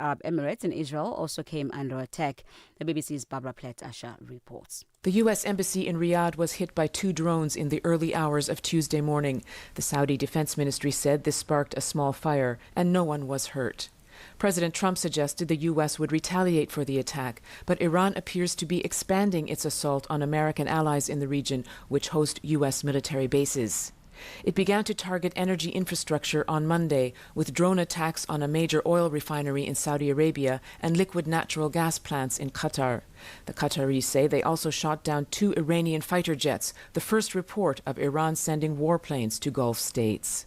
Arab Emirates and Israel also came under attack. The BBC's Barbara Platt-Asher reports. The U.S. Embassy in Riyadh was hit by 2 drones in the early hours of Tuesday morning. The Saudi Defense Ministry said this sparked a small fire and no one was hurt. President Trump suggested the U.S. would retaliate for the attack, but Iran appears to be expanding its assault on American allies in the region, which host U.S. military bases. It began to target energy infrastructure on Monday, with drone attacks on a major oil refinery in Saudi Arabia and liquid natural gas plants in Qatar. The Qataris say they also shot down 2 Iranian fighter jets, the first report of Iran sending warplanes to Gulf states.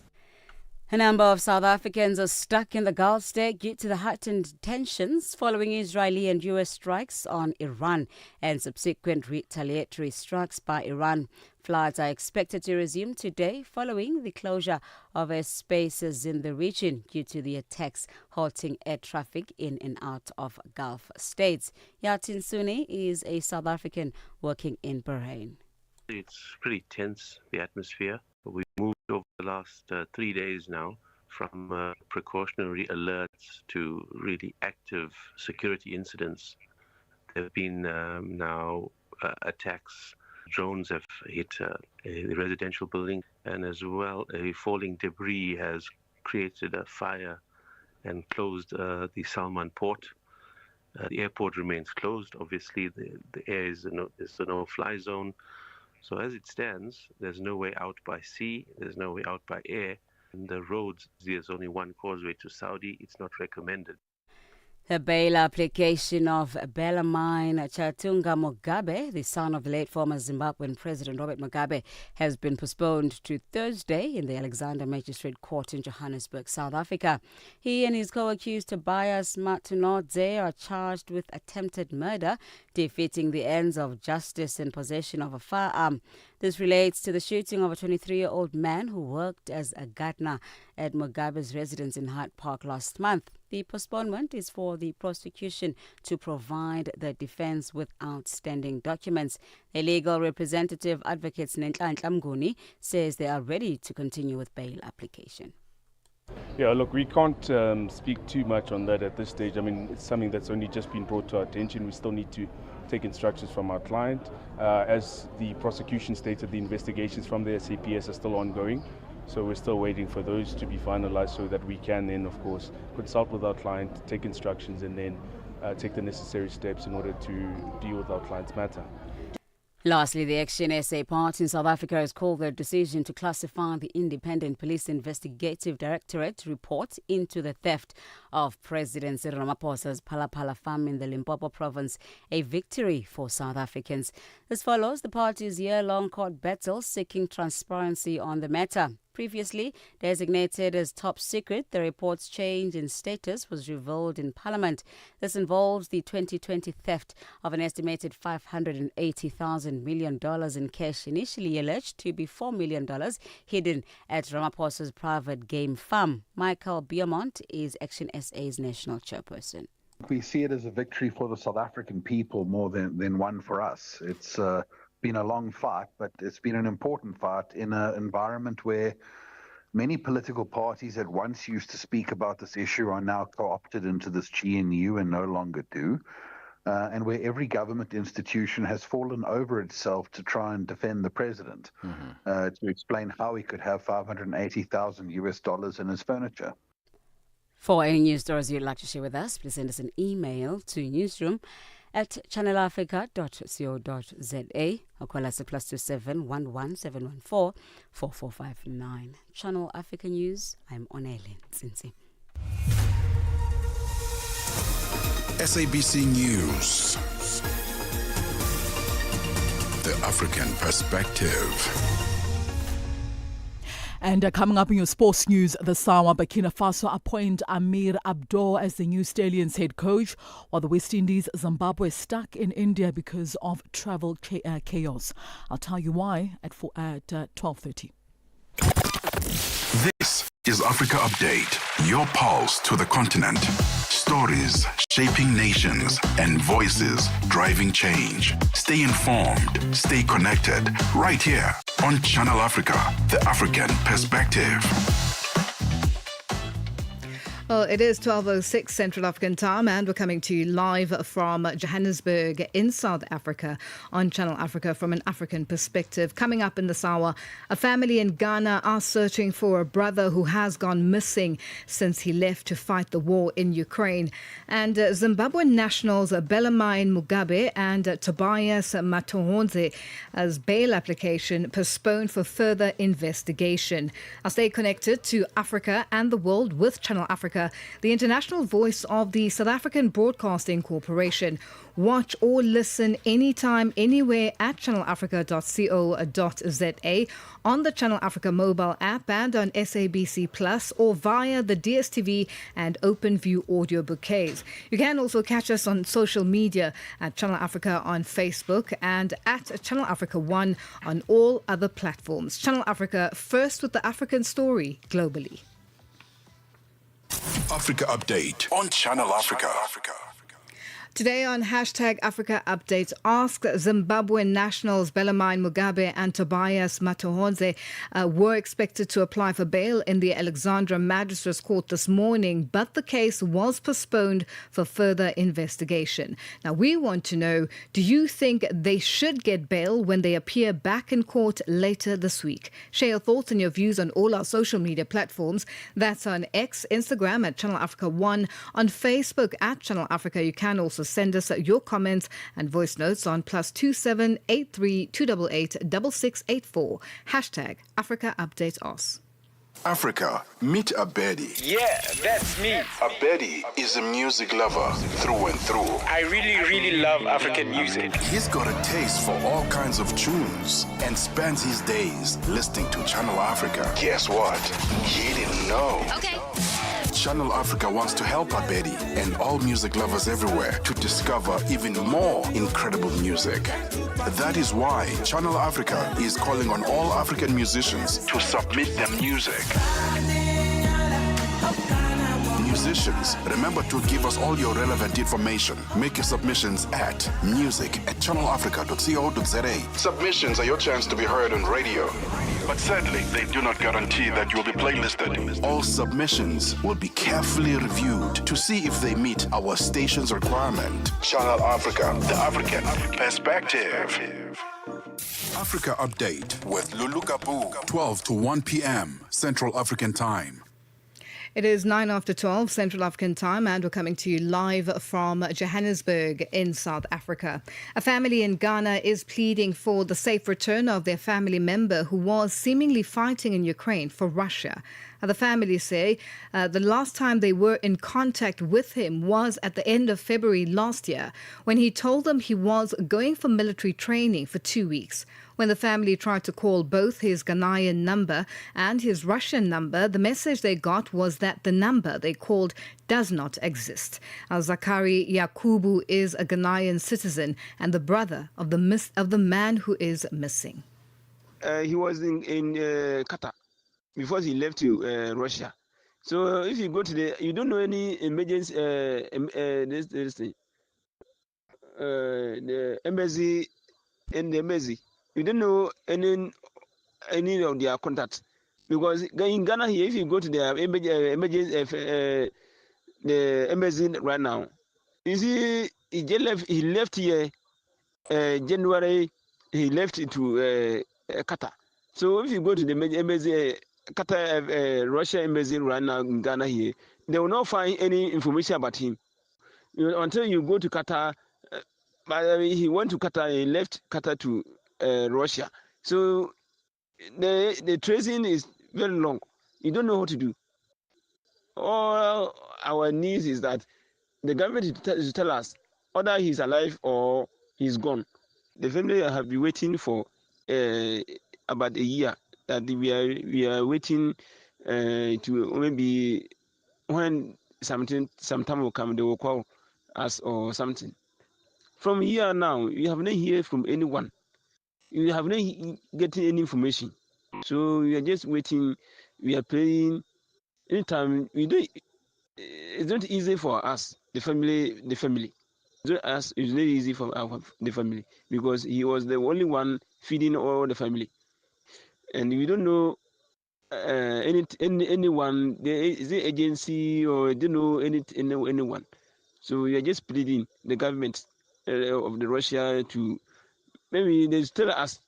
A number of South Africans are stuck in the Gulf state due to the heightened tensions following Israeli and U.S. strikes on Iran and subsequent retaliatory strikes by Iran. Flights are expected to resume today following the closure of airspaces in the region due to the attacks halting air traffic in and out of Gulf states. Yatin Suni is a South African working in Bahrain. It's pretty tense, the atmosphere. We moved over the last 3 days now from precautionary alerts to really active security incidents. There have been now attacks. Drones have hit a residential building, and as well a falling debris has created a fire and closed the Salman port. The airport remains closed. Obviously, the air is a no-fly zone. So as it stands, there's no way out by sea, there's no way out by air. And the roads, there's only one causeway to Saudi. It's not recommended. The bail application of Bellarmine Chatunga Mugabe, the son of the late former Zimbabwean President Robert Mugabe, has been postponed to Thursday in the Alexander Magistrate Court in Johannesburg, South Africa. He and his co-accused Tobias Matunodze are charged with attempted murder, defeating the ends of justice and possession of a firearm. This relates to the shooting of a 23-year-old man who worked as a gardener at Mugabe's residence in Hyde Park last month. The postponement is for the prosecution to provide the defense with outstanding documents. A legal representative, Advocate Nenhlanhla Mnguni, says they are ready to continue with bail application. Yeah, look, we can't speak too much on that at this stage. I mean, it's something that's only just been brought to our attention. We still need to take instructions from our client. As the prosecution stated, the investigations from the SAPS are still ongoing. So we're still waiting for those to be finalized so that we can then, of course, consult with our client, take instructions, and then take the necessary steps in order to deal with our client's matter. Lastly, the Action SA part in South Africa has called their decision to classify the Independent Police Investigative Directorate report into the theft of President Cyril Ramaphosa's Phalaphala farm in the Limpopo province a victory for South Africans. This follows the party's year-long court battle seeking transparency on the matter. Previously designated as top secret, the report's change in status was revealed in Parliament. This involves the 2020 theft of an estimated $580 million in cash, initially alleged to be $4 million hidden at Ramaphosa's private game farm. Michael Beaumont is Action SA's national chairperson. We see it as a victory for the South African people more than one for us. It's been a long fight, but it's been an important fight in an environment where many political parties that once used to speak about this issue are now co-opted into this GNU and no longer do, and where every government institution has fallen over itself to try and defend the president, to explain how he could have $580,000 in his furniture. For any news stories you'd like to share with us, please send us an email to newsroom@channelafrica.co.za or call us at +27 11 714 4459. Channel Africa News, I'm Onele Nsinsi. SABC News. The African Perspective. And coming up in your sports news, the SAWA Burkina Faso appoint Amir Abdo as the new Stallions head coach, while the West Indies Zimbabwe is stuck in India because of travel chaos. I'll tell you why at 12:30. This is Africa Update, your pulse to the continent. Stories shaping nations and voices driving change. Stay informed, stay connected, right here on Channel Africa, the African Perspective. Well, it is 12:06 Central African time, and we're coming to you live from Johannesburg in South Africa on Channel Africa from an African perspective. Coming up in this hour, a family in Ghana are searching for a brother who has gone missing since he left to fight the war in Ukraine. And Zimbabwean nationals Bellarmine Mugabe and Tobias Matohonze's bail application postponed for further investigation. I'll stay connected to Africa and the world with Channel Africa, the international voice of the South African Broadcasting Corporation. Watch or listen anytime, anywhere at channelafrica.co.za, on the Channel Africa mobile app and on SABC Plus, or via the DSTV and OpenView audio bouquets. You can also catch us on social media at Channel Africa on Facebook and at Channel Africa One on all other platforms. Channel Africa, first with the African story globally. Africa Update on Channel Africa. Today on hashtag Africa Updates, ask Zimbabwean nationals Bellarmine Mugabe and Tobias Matohonze were expected to apply for bail in the Alexandra Magistrates Court this morning, but the case was postponed for further investigation. Now, we want to know, do you think they should get bail when they appear back in court later this week? Share your thoughts and your views on all our social media platforms. That's on X, Instagram at Channel Africa One, on Facebook at Channel Africa. You can also send us your comments and voice notes on +27 83 288 6684. Hashtag Africa Update Us. Africa, meet Abedi. Yeah, that's me. Abedi is a music lover through and through. I really love African music. He's got a taste for all kinds of tunes and spends his days listening to Channel Africa. Guess what? He didn't know. Okay. Channel Africa wants to help Abedi and all music lovers everywhere to discover even more incredible music. That is why Channel Africa is calling on all African musicians to submit their music. Musicians, remember to give us all your relevant information. Make your submissions at music@channelafrica.co.za. Submissions are your chance to be heard on radio. But sadly, they do not guarantee that you'll be playlisted. All submissions will be carefully reviewed to see if they meet our station's requirement. Channel Africa, the African perspective. Africa Update with Lulu Gaboo, 12 to 1 p.m. Central African Time. It is 9:12 Central African time, and we're coming to you live from Johannesburg in South Africa. A family in Ghana is pleading for the safe return of their family member who was seemingly fighting in Ukraine for Russia. The family say the last time they were in contact with him was at the end of February last year, when he told them he was going for military training for 2 weeks. When the family tried to call both his Ghanaian number and his Russian number, the message they got was that the number they called does not exist. Zakari Yakubu is a Ghanaian citizen and the brother of the man who is missing. He was in Qatar before he left to Russia. So if you go to you don't know any emergency, this thing, the embassy and the embassy. You don't know any of their contacts, because in Ghana here, if you go to the embassy right now, you see he left here January. He left to Qatar. So if you go to the embassy, Qatar, Russia embassy right now in Ghana here, they will not find any information about him until you go to Qatar. But he went to Qatar and he left Qatar to Russia. So the tracing is very long. You don't know what to do. All our needs is that the government to tell us whether he's alive or he's gone. The family have been waiting for about a year. That we are waiting to maybe when sometime will come, they will call us or something. From here now, you have not heard from anyone. You have not getting any information. So we are just waiting. We are praying. Anytime we do, it's not easy for us, the family. It's not easy for the family, because he was the only one feeding all the family, and we don't know anyone, the agency or they know anyone. So we are just pleading the government of the Russia to maybe they tell us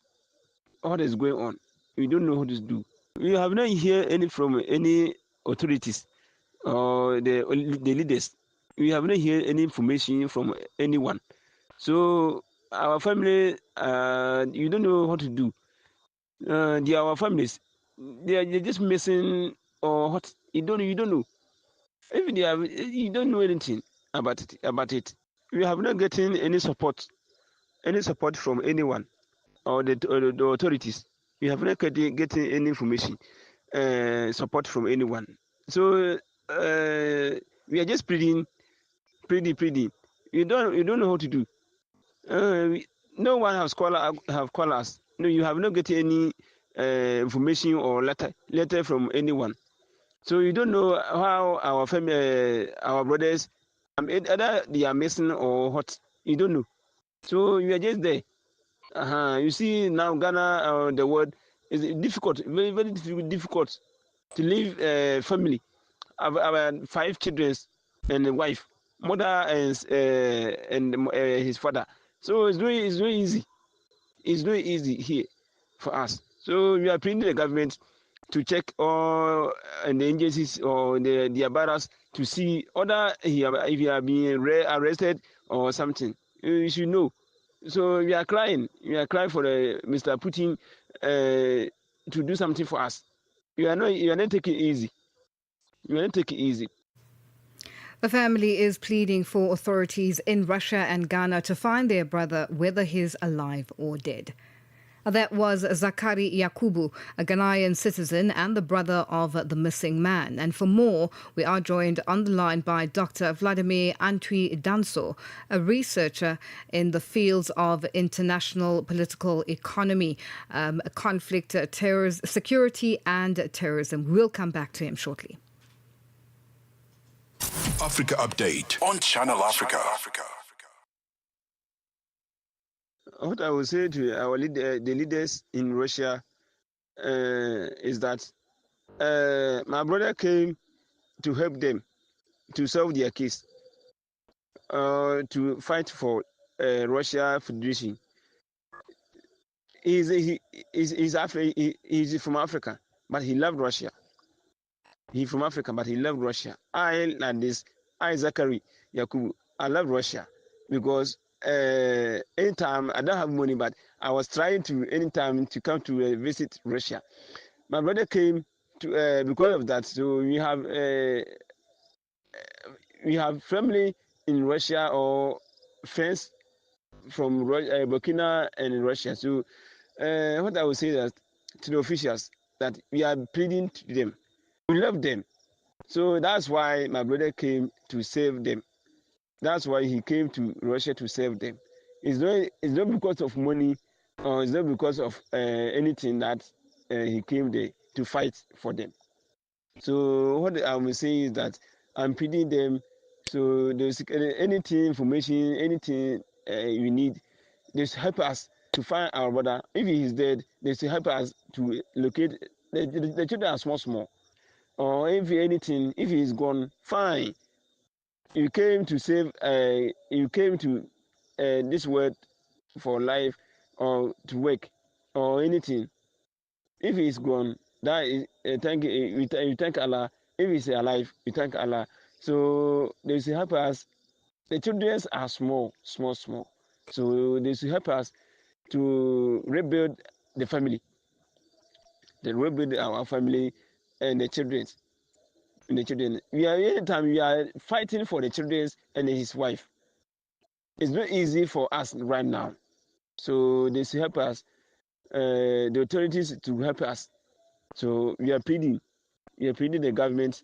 what is going on. We don't know what to do. We have not heard any from any authorities or the leaders. We have not heard any information from anyone. So our family, you don't know what to do. They are our families. They're just missing or what? You don't know. If they have, you don't know anything about it. We have not getting any support from anyone or the authorities. We have not getting any information, support from anyone. So we are just pleading. You don't know how to do. No one has called us. No, you have not getting any information or letter from anyone. So you don't know how our family, our brothers, either they are missing or what. You don't know. So you are just there. You see now Ghana, the world is difficult, very very difficult to leave family. Our 5 children and a wife, mother and his father. So it's very easy. It's very easy here for us. So we are pleading the government to check all and the agencies or the barracks to see other if he are being arrested or something. You should know. So we are crying. We are crying for Mr. Putin to do something for us. You are not taking it easy. You are not taking it easy. The family is pleading for authorities in Russia and Ghana to find their brother, whether he's alive or dead. That was Zakari Yakubu, a Ghanaian citizen and the brother of the missing man. And for more, we are joined on the line by Dr. Vladimir Antwi Danso, a researcher in the fields of international political economy, conflict, security and terrorism. We'll come back to him shortly. Africa Update on Channel Africa. What I will say to the leaders in Russia is that my brother came to help them to solve their case, to fight for Russia Federation. He's from Africa, but he loved Russia. He's from Africa, but he loved Russia. I Zachary Yakubu, I love Russia because anytime I don't have money, but I was trying to anytime to come to visit Russia. My brother came to because of that. So we have family in Russia or friends from Burkina and Russia. So what I would say that to the officials that we are pleading to them. We love them. So that's why my brother came to save them. That's why he came to Russia to save them. It's not because of money or it's not because of anything that he came there to fight for them. So what I'm saying is that I'm pleading them. So there's anything, information, anything you need, just help us to find our brother. If he is dead, they should help us to locate. The children are small. Or if anything, if he is gone, fine. You came to save. You came to this world for life or to work or anything. If he is gone, that is thank you thank Allah. If he's alive, you thank Allah. So they should help us. The children are small. So they should help us to rebuild the family. They rebuild our family and the children. The children. Anytime we are fighting for the children and his wife. It's not easy for us right now. So they should help us. The authorities to help us. So we are pleading. The government.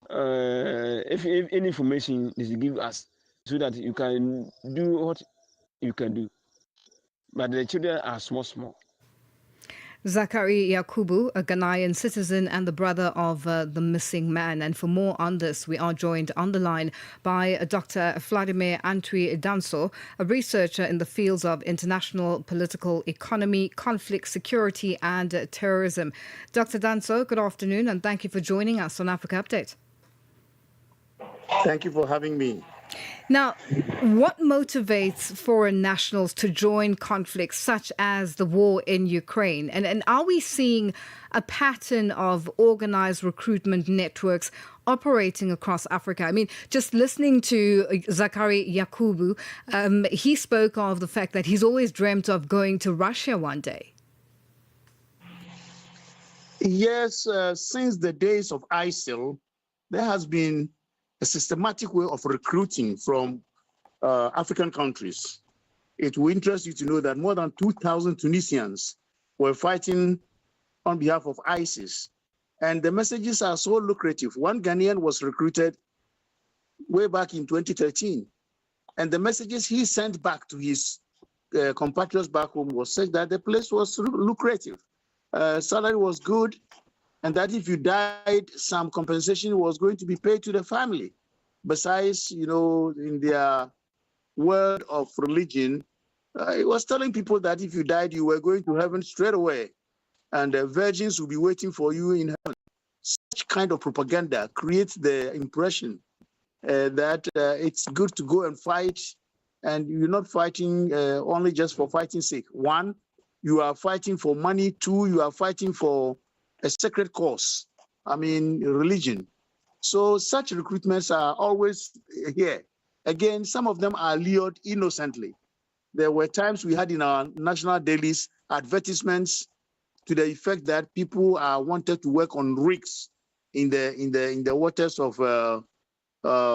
If any information they should give us so that you can do what you can do. But the children are small. Zachary Yakubu, a Ghanaian citizen and the brother of the missing man. And for more on this, we are joined on the line by Dr. Vladimir Antwi Danso, a researcher in the fields of international political economy, conflict, security and terrorism. Dr. Danso, good afternoon and thank you for joining us on Africa Update. Thank you for having me. Now, what motivates foreign nationals to join conflicts such as the war in Ukraine? And are we seeing a pattern of organized recruitment networks operating across Africa? I mean, just listening to Zachary Yakubu, he spoke of the fact that he's always dreamt of going to Russia one day. Yes, since the days of ISIL, there has been a systematic way of recruiting from African countries. It will interest you to know that more than 2,000 Tunisians were fighting on behalf of ISIS. And the messages are so lucrative. One Ghanaian was recruited way back in 2013. And the messages he sent back to his compatriots back home was such that the place was lucrative. Salary was good. And that if you died, some compensation was going to be paid to the family. Besides, in their world of religion, it was telling people that if you died, you were going to heaven straight away, and the virgins will be waiting for you in heaven. Such kind of propaganda creates the impression that it's good to go and fight, and you're not fighting only just for fighting's sake. One, you are fighting for money. Two, you are fighting for a sacred cause, religion. So such recruitments are always here. Again, some of them are lured innocently. There were times we had in our national dailies advertisements to the effect that people are wanted to work on rigs in the waters of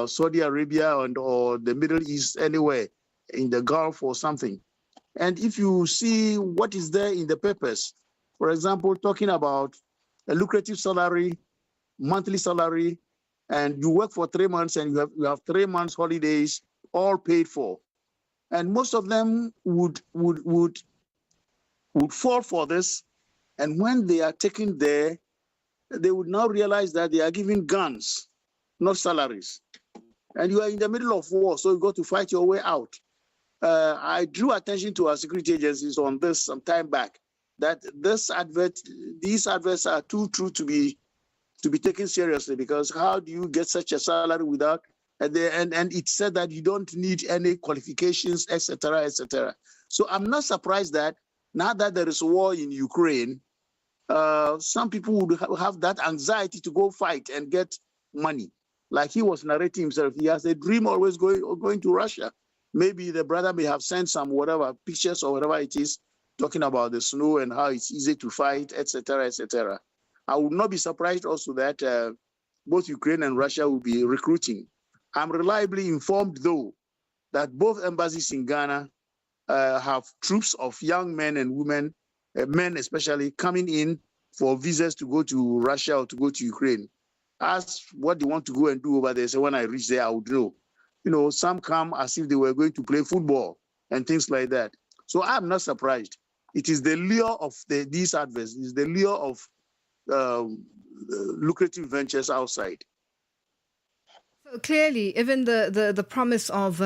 Saudi Arabia or the Middle East, anywhere in the Gulf or something. And if you see what is there in the papers, for example, talking about a lucrative salary, monthly salary, and you work for 3 months and you have 3 months holidays, all paid for. And most of them would fall for this. And when they are taken there, they would now realize that they are given guns, not salaries. And you are in the middle of war, so you got to fight your way out. I drew attention to our security agencies on this some time back, that these adverts are too true to be taken seriously, because how do you get such a salary without, and it said that you don't need any qualifications, etc., etc. So I'm not surprised that now that there is a war in Ukraine, some people would have that anxiety to go fight and get money. Like he was narrating himself, he has a dream always going to Russia. Maybe the brother may have sent some whatever pictures or whatever it is, talking about the snow and how it's easy to fight, etc., etc. I would not be surprised also that both Ukraine and Russia will be recruiting. I'm reliably informed, though, that both embassies in Ghana have troops of young men and women, men especially, coming in for visas to go to Russia or to go to Ukraine. Ask what they want to go and do over there. So when I reach there, I would know. Some come as if they were going to play football and things like that. So I'm not surprised. It is the lure of these adverts. It is the lure of lucrative ventures outside. So clearly, even the promise of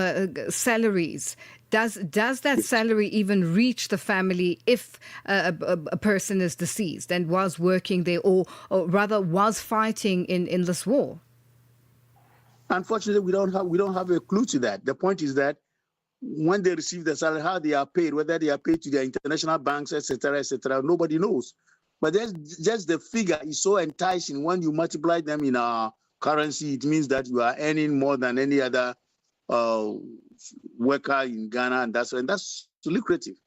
salaries, does that salary even reach the family if a person is deceased and was working there, or rather was fighting in this war? Unfortunately, we don't have a clue to that. The point is that when they receive the salary, how they are paid, whether they are paid to their international banks, etc., nobody knows. But just the figure is so enticing. When you multiply them in our currency, it means that you are earning more than any other worker in Ghana, and that's lucrative.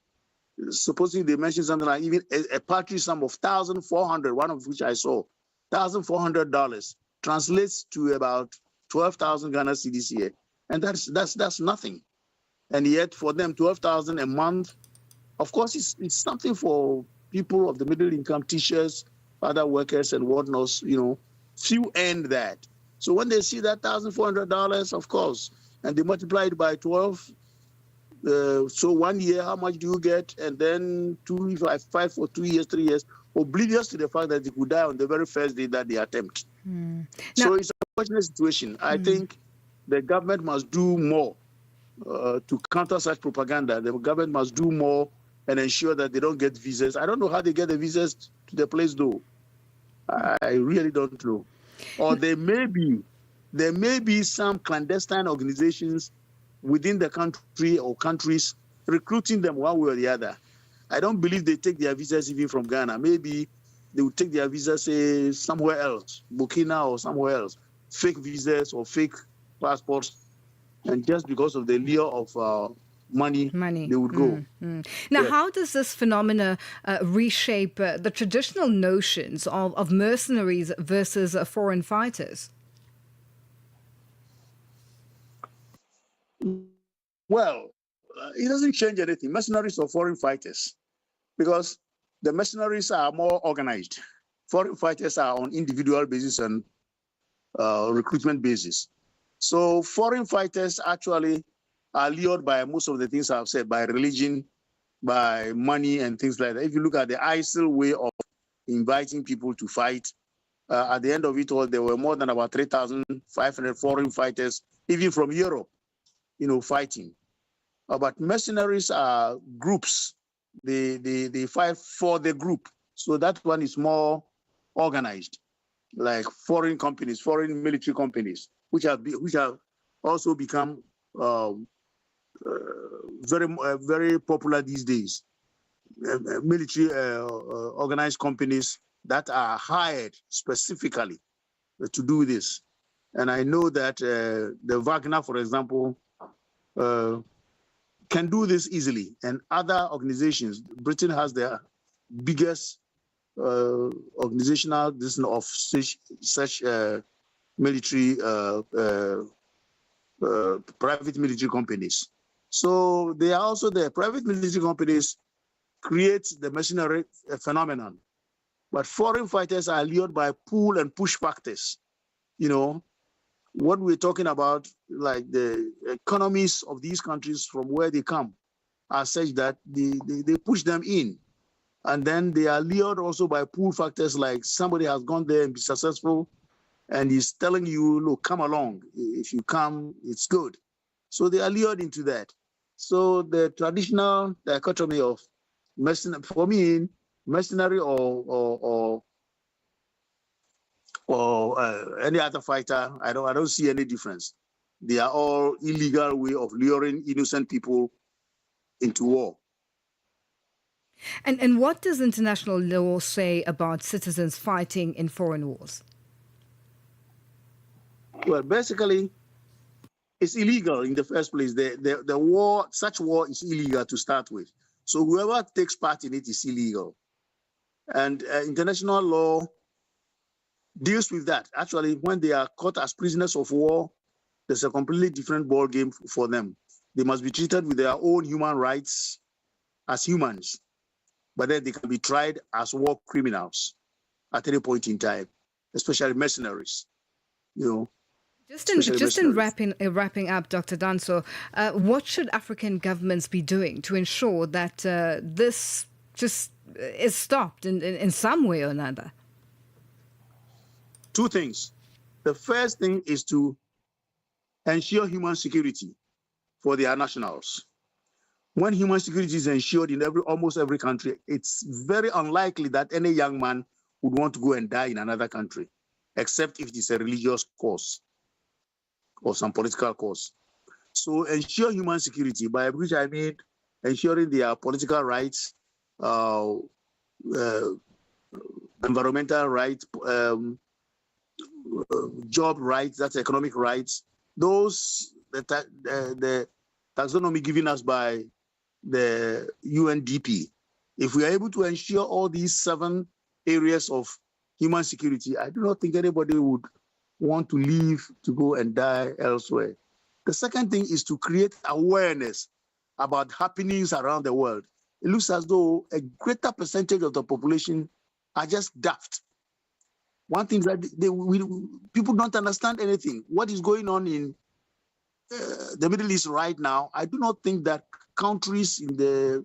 Supposing they mentioned something like even a paltry sum of $1,400, one of which I saw, $1,400 translates to about 12,000 Ghana cedis here, and that's nothing. And yet, for them, 12,000 a month, of course, it's something for people of the middle income, teachers, other workers, and whatnot. Few earn that. So when they see that $1,400, of course, and they multiply it by 12, So 1 year, how much do you get? And then if I fight for 2 years, 3 years, oblivious to the fact that they could die on the very first day that they attempt. So it's a unfortunate situation. I think the government must do more to counter such propaganda. The government must do more and ensure that they don't get visas. I don't know how they get the visas to the place, though. I really don't know. Or there may be some clandestine organizations within the country or countries recruiting them one way or the other. I don't believe they take their visas even from Ghana. Maybe they would take their visas, say, somewhere else, Burkina or somewhere else, fake visas or fake passports. And just because of the lure of money, they would go. Now, how does this phenomena reshape the traditional notions of mercenaries versus foreign fighters? Well, it doesn't change anything, mercenaries or foreign fighters, because the mercenaries are more organized. Foreign fighters are on individual basis and recruitment basis. So foreign fighters actually are lured by most of the things I've said, by religion, by money and things like that. If you look at the ISIL way of inviting people to fight, at the end of it all, there were more than about 3,500 foreign fighters, even from Europe, fighting. But mercenaries are groups. They fight for the group. So that one is more organized, like foreign companies, foreign military companies, which have also become very popular these days. Military organized companies that are hired specifically to do this. And I know that the Wagner, for example, can do this easily. And other organizations, Britain has their biggest organizational of such military, private military companies. So they are also the private military companies create the mercenary phenomenon. But foreign fighters are lured by pull and push factors. What we're talking about, like the economies of these countries from where they come, are such that they push them in. And then they are lured also by pull factors, like somebody has gone there and be successful, and he's telling you, look, come along. If you come, it's good. So they are lured into that. So the traditional dichotomy of mercenary, for me, mercenary or any other fighter, I don't see any difference. They are all illegal way of luring innocent people into war. And what does international law say about citizens fighting in foreign wars? Well, basically, it's illegal in the first place. The war, such war is illegal to start with. So whoever takes part in it is illegal. And international law deals with that. Actually, when they are caught as prisoners of war, there's a completely different ball game for them. They must be treated with their own human rights as humans, but then they can be tried as war criminals at any point in time, especially mercenaries. Just in wrapping up, Dr. Danso, what should African governments be doing to ensure that this just is stopped in some way or another? Two things. The first thing is to ensure human security for their nationals. When human security is ensured in almost every country, it's very unlikely that any young man would want to go and die in another country, except if it's a religious cause or some political cause. So ensure human security, by which I mean ensuring their political rights, environmental rights, job rights, that's economic rights. Those, the taxonomy given us by the UNDP. If we are able to ensure all these 7 areas of human security, I do not think anybody would want to leave to go and die elsewhere. The second thing is to create awareness about happenings around the world. It looks as though a greater percentage of the population are just daft. One thing that people don't understand anything. What is going on in the Middle East right now, I do not think that countries in the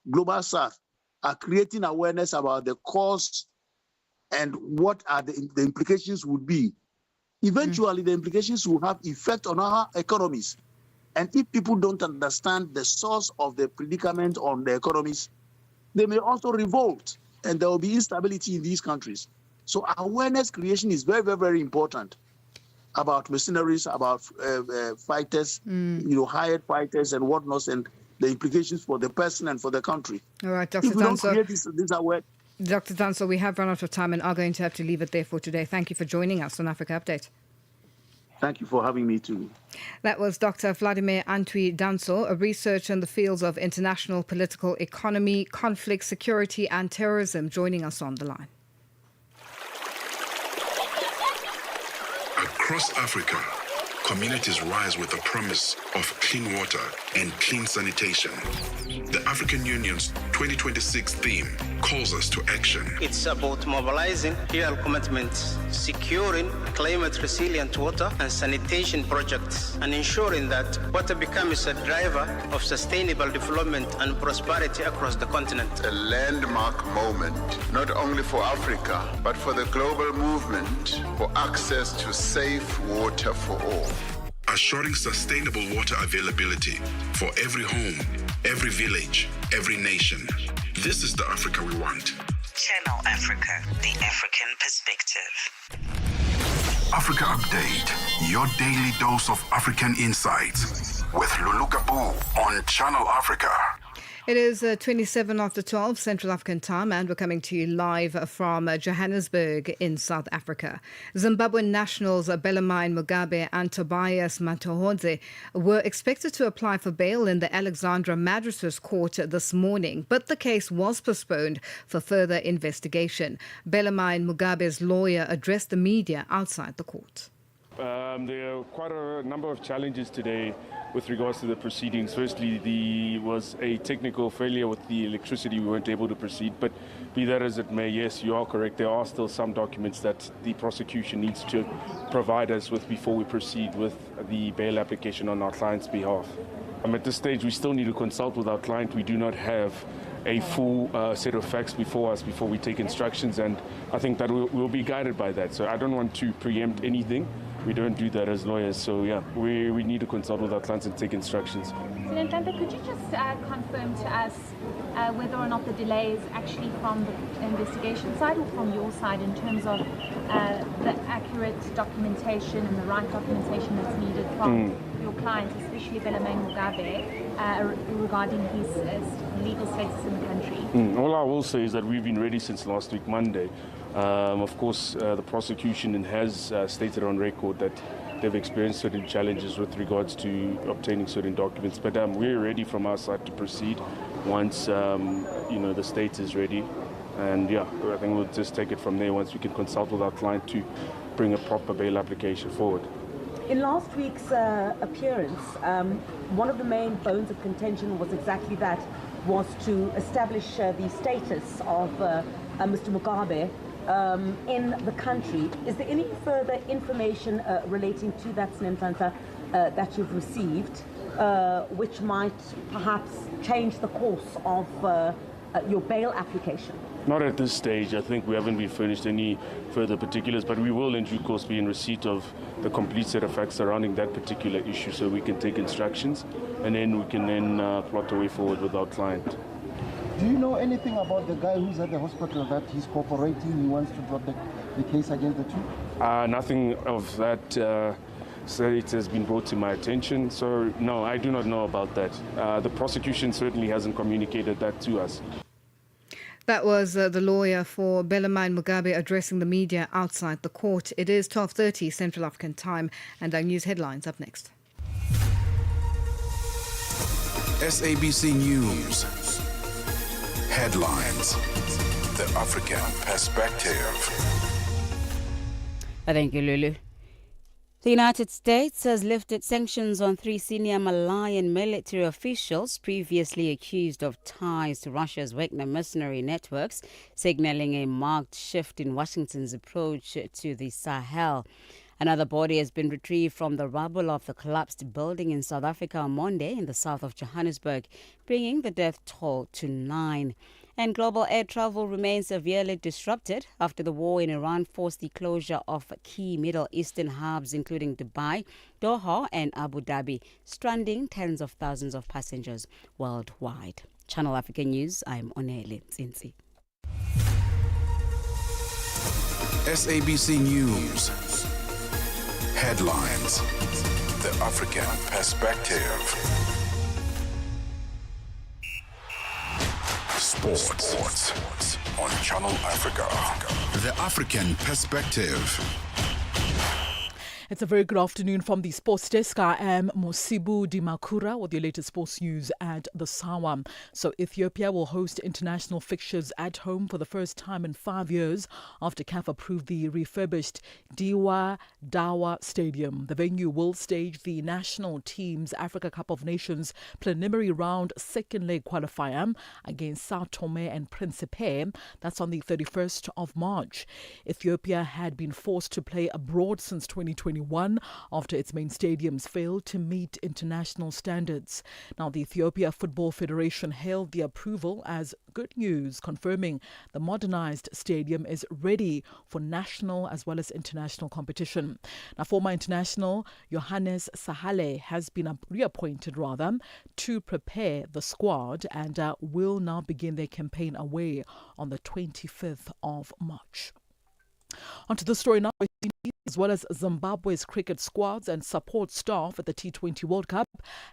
global south are creating awareness about the cause and what are the implications would be. Eventually, the implications will have effect on our economies. And if people don't understand the source of the predicament on the economies, they may also revolt, and there will be instability in these countries. So awareness creation is very, very, very important about mercenaries, about fighters, hired fighters and whatnot, and the implications for the person and for the country. All right, Dr. If we don't Danso. create this awareness. Dr. Danso, we have run out of time and are going to have to leave it there for today. Thank you for joining us on Africa Update. Thank you for having me too. That was Dr. Vladimir Antwi Danso, a researcher in the fields of international political economy, conflict, security and terrorism, joining us on the line. Across Africa, communities rise with the promise of clean water and clean sanitation. The African Union's 2026 theme calls us to action. It's about mobilizing real commitments, securing climate-resilient water and sanitation projects, and ensuring that water becomes a driver of sustainable development and prosperity across the continent. A landmark moment, not only for Africa, but for the global movement for access to safe water for all. Assuring sustainable water availability for every home, every village, every nation. This is the Africa we want. Channel Africa, the African perspective. Africa Update, your daily dose of African insights with Lulu Gaboo on Channel Africa. It is 27 after 12 Central African time, and we're coming to you live from Johannesburg in South Africa. Zimbabwean nationals Bellarmine Mugabe and Tobias Matahodze were expected to apply for bail in the Alexandra Magistrates Court this morning, but the case was postponed for further investigation. Bellarmine Mugabe's lawyer addressed the media outside the court. There are quite a number of challenges today with regards to the proceedings. Firstly, there was a technical failure with the electricity. We weren't able to proceed, but be that as it may, yes, you are correct. There are still some documents that the prosecution needs to provide us with before we proceed with the bail application on our client's behalf. At this stage, we still need to consult with our client. We do not have a full set of facts before us before we take instructions, and I think that we'll be guided by that. So I don't want to preempt anything. We don't do that as lawyers, so yeah, we need to consult with our clients and take instructions. Nentanta, could you just confirm to us whether or not the delay is actually from the investigation side or from your side in terms of the accurate documentation and the right documentation that's needed from your client, especially Bellarmine Mugabe, regarding his legal status in the country? All I will say is that we've been ready since last week, Monday. Of course, the prosecution has stated on record that they've experienced certain challenges with regards to obtaining certain documents, but we're ready from our side to proceed once the state is ready. And yeah, I think we'll just take it from there once we can consult with our client to bring a proper bail application forward. In last week's appearance, one of the main bones of contention was exactly that, was to establish the status of Mr. Mugabe in the country. Is there any further information relating to that, Snentanta, that you've received, which might perhaps change the course of your bail application? Not at this stage. I think we haven't been furnished any further particulars, but we will in due course be in receipt of the complete set of facts surrounding that particular issue so we can take instructions and then we can plot a way forward with our client. Do you know anything about the guy who's at the hospital that he's cooperating, he wants to drop the case against the two? Nothing of that state has been brought to my attention, so no, I do not know about that. The prosecution certainly hasn't communicated that to us. That was the lawyer for Bellarmine Mugabe addressing the media outside the court. It is 12:30 Central African time, and our news headlines up next. SABC News. Headlines. The African perspective. Thank you, Lulu. The United States has lifted sanctions on 3 senior Malayan military officials previously accused of ties to Russia's Wagner mercenary networks, signaling a marked shift in Washington's approach to the Sahel. Another body has been retrieved from the rubble of the collapsed building in South Africa on Monday in the south of Johannesburg, bringing the death toll to 9. And global air travel remains severely disrupted after the war in Iran forced the closure of key Middle Eastern hubs, including Dubai, Doha and Abu Dhabi, stranding tens of thousands of passengers worldwide. Channel Africa News, I'm Onele Zinzi. SABC News. Headlines. The African Perspective. Sports on Channel Africa. The African Perspective. It's a very good afternoon from the sports desk. I am Mosibu Dimakura with your latest sports news at the Sawa. So Ethiopia will host international fixtures at home for the first time in 5 years after CAF approved the refurbished Diwa Dawa Stadium. The venue will stage the national team's Africa Cup of Nations preliminary round second leg qualifier against Sao Tome and Principe. That's on the 31st of March. Ethiopia had been forced to play abroad since 2021 after its main stadiums failed to meet international standards. Now, the Ethiopia Football Federation hailed the approval as good news, confirming the modernized stadium is ready for national as well as international competition. Now, former international Johannes Sahale has been reappointed to prepare the squad and will now begin their campaign away on the 25th of March. Onto the story now. As well as Zimbabwe's cricket squads and support staff at the T20 World Cup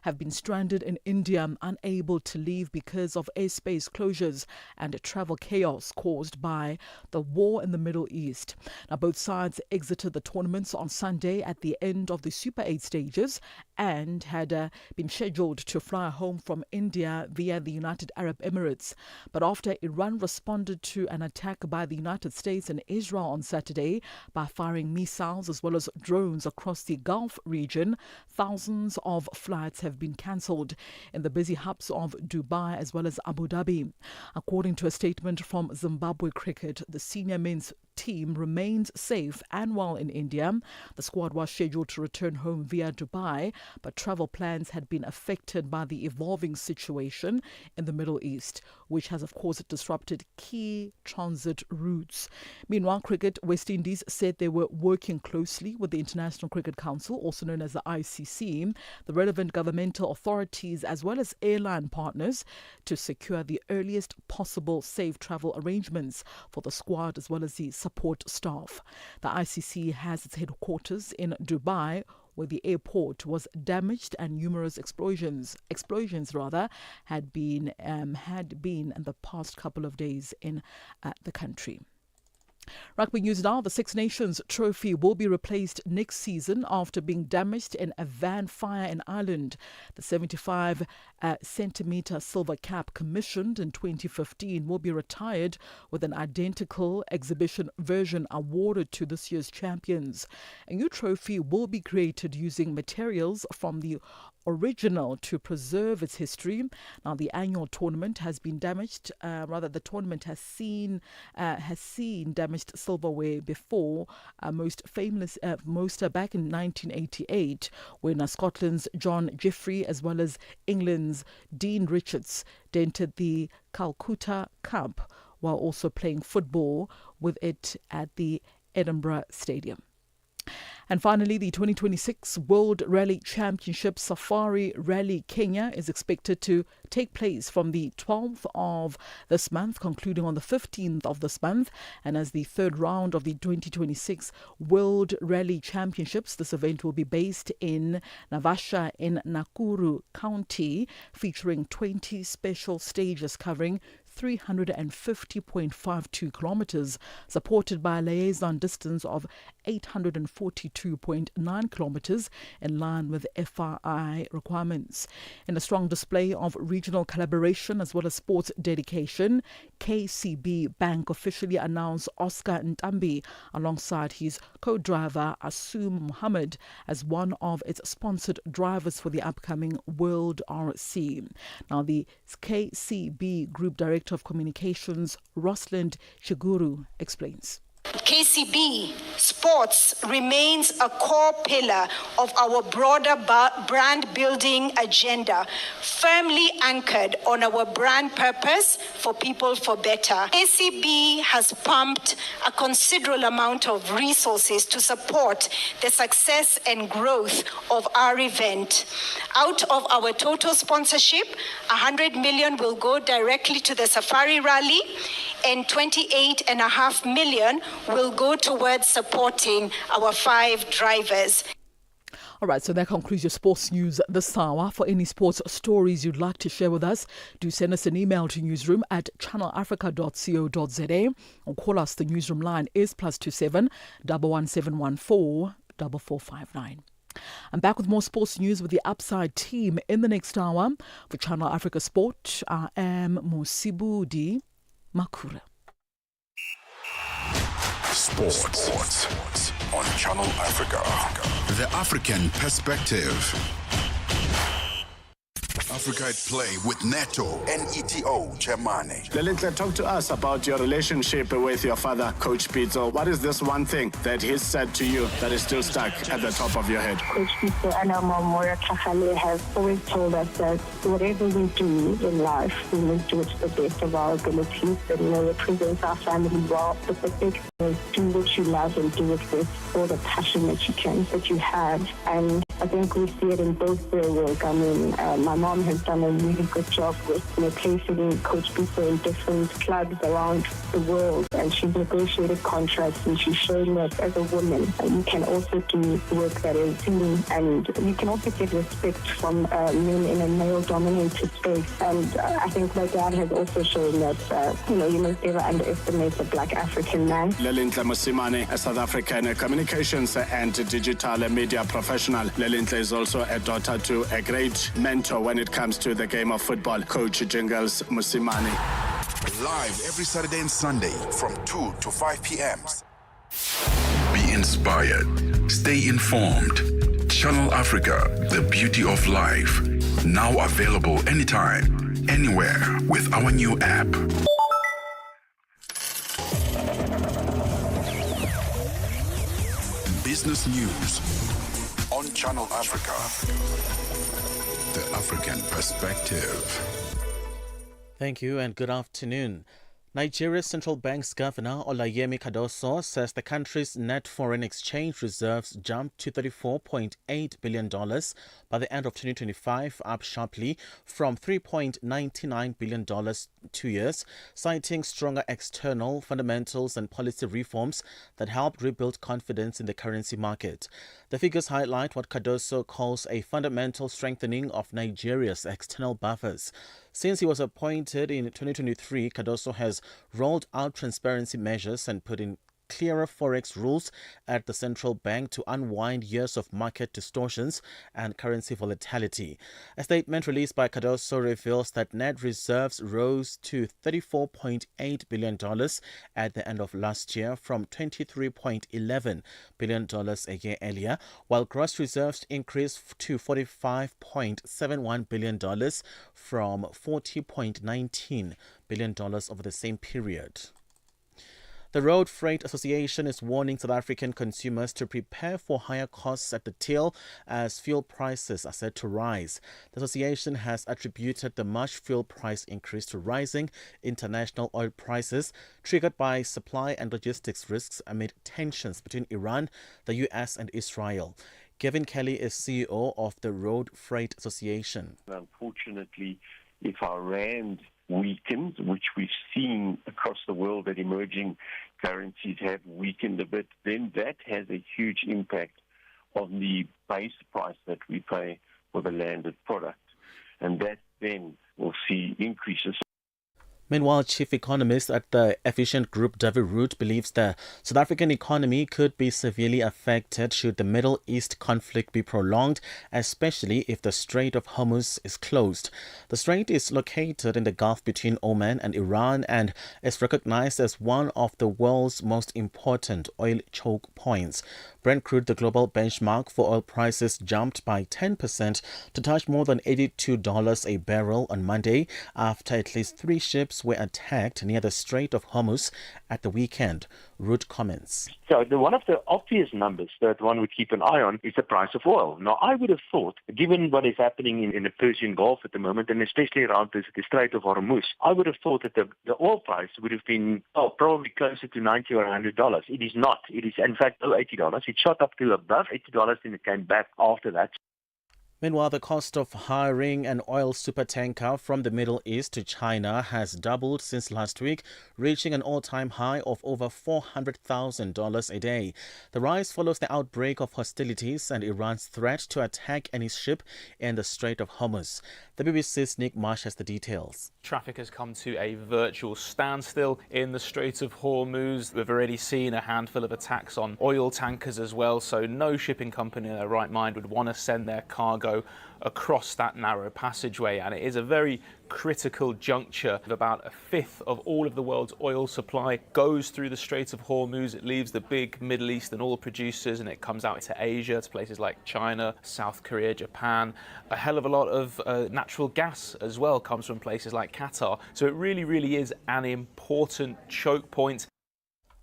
have been stranded in India, unable to leave because of airspace closures and travel chaos caused by the war in the Middle East. Now, both sides exited the tournaments on Sunday at the end of the Super 8 stages and had been scheduled to fly home from India via the United Arab Emirates. But after Iran responded to an attack by the United States and Israel on Saturday by firing missiles as well as drones across the Gulf region, thousands of flights have been cancelled in the busy hubs of Dubai as well as Abu Dhabi. According to a statement from Zimbabwe Cricket, the senior men's team remains safe and well in India. The squad was scheduled to return home via Dubai, but travel plans had been affected by the evolving situation in the Middle East, which has of course disrupted key transit routes. Meanwhile, Cricket West Indies said they were working closely with the International Cricket Council, also known as the ICC, the relevant governmental authorities as well as airline partners to secure the earliest possible safe travel arrangements for the squad as well as the support staff. The ICC has its headquarters in Dubai, where the airport was damaged and numerous explosions had been in the past couple of days in the country. Rugby news now. The Six Nations trophy will be replaced next season after being damaged in a van fire in Ireland. The 75-centimetre silver cap commissioned in 2015 will be retired with an identical exhibition version awarded to this year's champions. A new trophy will be created using materials from the original to preserve its history. Now, the annual tournament has been damaged. The tournament has seen damaged silverware before. Most back in 1988, when Scotland's John Jeffrey as well as England's Dean Richards dented the Calcutta Cup while also playing football with it at the Edinburgh Stadium. And finally, the 2026 World Rally Championship Safari Rally Kenya is expected to take place from the 12th of this month, concluding on the 15th of this month. And as the third round of the 2026 World Rally Championships, this event will be based in Navasha in Nakuru County, featuring 20 special stages covering 350.52 kilometers, supported by a liaison distance of 842.9 kilometers, in line with FRI requirements. In a strong display of regional collaboration as well as sports dedication, KCB Bank officially announced Oscar Ntambi alongside his co-driver Asum Mohammed as one of its sponsored drivers for the upcoming World RC. Now, the KCB Group Director of Communications, Rosalind Chiguru, explains. KCB Sports remains a core pillar of our broader brand building agenda, firmly anchored on our brand purpose for people for better. KCB has pumped a considerable amount of resources to support the success and growth of our event. Out of our total sponsorship, 100 million will go directly to the Safari Rally, and 28.5 million will go towards supporting our 5 drivers. All right, so that concludes your sports news this hour. For any sports stories you'd like to share with us, do send us an email to newsroom@channelafrica.co.za or call us. The newsroom line is +27 11714 4459. I'm back with more sports news with the Upside team in the next hour. For Channel Africa Sport, I am Mosibudi Makura. Sports on Channel Africa. The African Perspective. Africa at Play with Neto and ETO Chemane. Lelintle, talk to us about your relationship with your father, Coach Pitso. What is this one thing that he said to you that is still stuck at the top of your head? Coach Pitso and our mom, Moira Kakale, have always told us that whatever we do in life, we must do it to the best of our abilities and, represent our family well. The best thing is do what you love and do it with all the passion that you have. And I think we see it in both their work. I mean, my mom has done a really good job with placing Coach Pitso in different clubs around the world, and she's negotiated contracts, and she's shown that as a woman you can also do work that is seen, and you can also get respect from men in a male-dominated space. And I think my dad has also shown that you must never underestimate the Black African man. Lelintle Mosimane, a South African communications and digital media professional. Lelintle is also a daughter to a great mentor when it comes to the game of football, Coach Jingles Mosimane. Live every Saturday and Sunday from 2 to 5 p.m. Be inspired. Stay informed. Channel Africa, the beauty of life. Now available anytime, anywhere with our new app. Business news on Channel Africa. The African Perspective. Thank you and good afternoon. Nigeria's central bank's governor, Olayemi Cardoso, says the country's net foreign exchange reserves jumped to $34.8 billion by the end of 2025, up sharply from $3.99 billion 2 years, citing stronger external fundamentals and policy reforms that helped rebuild confidence in the currency market. The figures highlight what Cardoso calls a fundamental strengthening of Nigeria's external buffers. Since he was appointed in 2023, Cardoso has rolled out transparency measures and put in clearer forex rules at the central bank to unwind years of market distortions and currency volatility. A statement released by Cardoso reveals that net reserves rose to $34.8 billion at the end of last year from $23.11 billion a year earlier, while gross reserves increased to $45.71 billion from $40.19 billion over the same period. The Road Freight Association is warning South African consumers to prepare for higher costs at the till as fuel prices are set to rise. The association has attributed the March fuel price increase to rising international oil prices triggered by supply and logistics risks amid tensions between Iran, the US and Israel. Kevin Kelly is CEO of the Road Freight Association. Unfortunately, if our rand weakens, which we've seen across the world that emerging currencies have weakened a bit, then that has a huge impact on the base price that we pay for the landed product. And that then will see increases. Meanwhile, chief economist at the Efficient Group, David Root, believes the South African economy could be severely affected should the Middle East conflict be prolonged, especially if the Strait of Hormuz is closed. The strait is located in the Gulf between Oman and Iran and is recognized as one of the world's most important oil choke points. Brent crude, the global benchmark for oil prices, jumped by 10% to touch more than $82 a barrel on Monday after at least 3 ships ships were attacked near the Strait of Hormuz at the weekend. Root comments. So one of the obvious numbers that one would keep an eye on is the price of oil. Now, I would have thought, given what is happening in the Persian Gulf at the moment, and especially around the Strait of Hormuz, I would have thought that the oil price would have been probably closer to $90 or $100. It is not. It is, in fact, below $80. It shot up to above $80 and it came back after that. Meanwhile, the cost of hiring an oil supertanker from the Middle East to China has doubled since last week, reaching an all-time high of over $400,000 a day. The rise follows the outbreak of hostilities and Iran's threat to attack any ship in the Strait of Hormuz. The BBC's Nick Marsh has the details. Traffic has come to a virtual standstill in the Strait of Hormuz. We've already seen a handful of attacks on oil tankers as well, so no shipping company in their right mind would want to send their cargo across that narrow passageway, and it is a very critical juncture. About a fifth of all of the world's oil supply goes through the Strait of Hormuz. It leaves the big Middle Eastern oil producers and it comes out to Asia, to places like China, South Korea, Japan. A hell of a lot of natural gas as well comes from places like Qatar. So it really is an important choke point.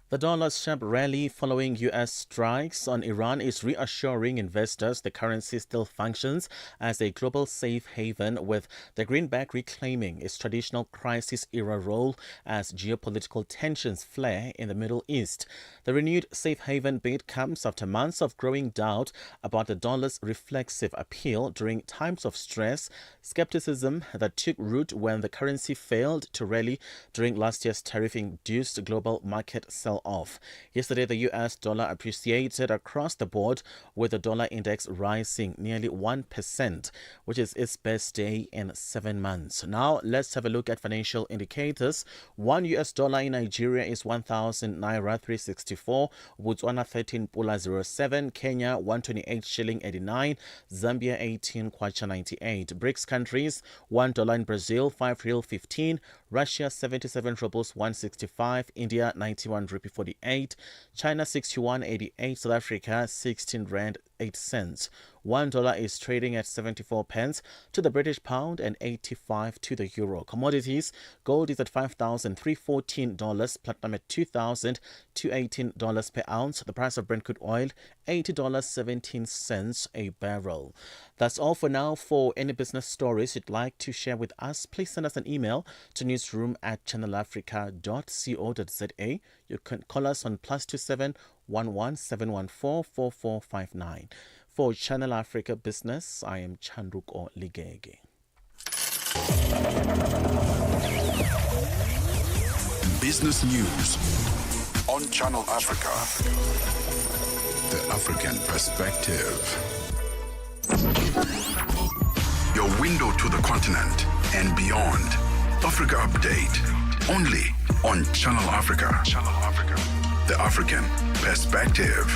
The dollar's sharp rally following U.S. strikes on Iran is reassuring investors the currency still functions as a global safe haven, with the greenback reclaiming its traditional crisis-era role as geopolitical tensions flare in the Middle East. The renewed safe haven bid comes after months of growing doubt about the dollar's reflexive appeal during times of stress, skepticism that took root when the currency failed to rally during last year's tariff-induced global market sell-off. Yesterday, the U.S. dollar appreciated across the board, with the dollar index rising nearly 1%, which is its best day in 7 months. Now, let's have a look at financial indicators. $1 US in Nigeria is 1,000 Naira 364, Botswana 13 Pula 07, Kenya 128 shilling 89, Zambia 18 Kwacha 98. BRICS countries, $1 in Brazil 5 real 15, Russia 77 rubles 165, India 91 rupee 48, China 61.88, South Africa 16 rand 8 cents. $1 is trading at 74 pence to the British pound and 85 to the euro. Commodities: gold is at $5,314, platinum at $2,218 per ounce. The price of Brent crude oil $80.17 a barrel. That's all for now. For any business stories you'd like to share with us, please send us an email to newsroom@channelafrica.co.za. You can call us on +27 11 714 4459. For Channel Africa Business, I am Chandruko Ligege. Business news on Channel Africa. The African perspective. Your window to the continent and beyond. Africa Update. Only on Channel Africa. Channel Africa. The African perspective.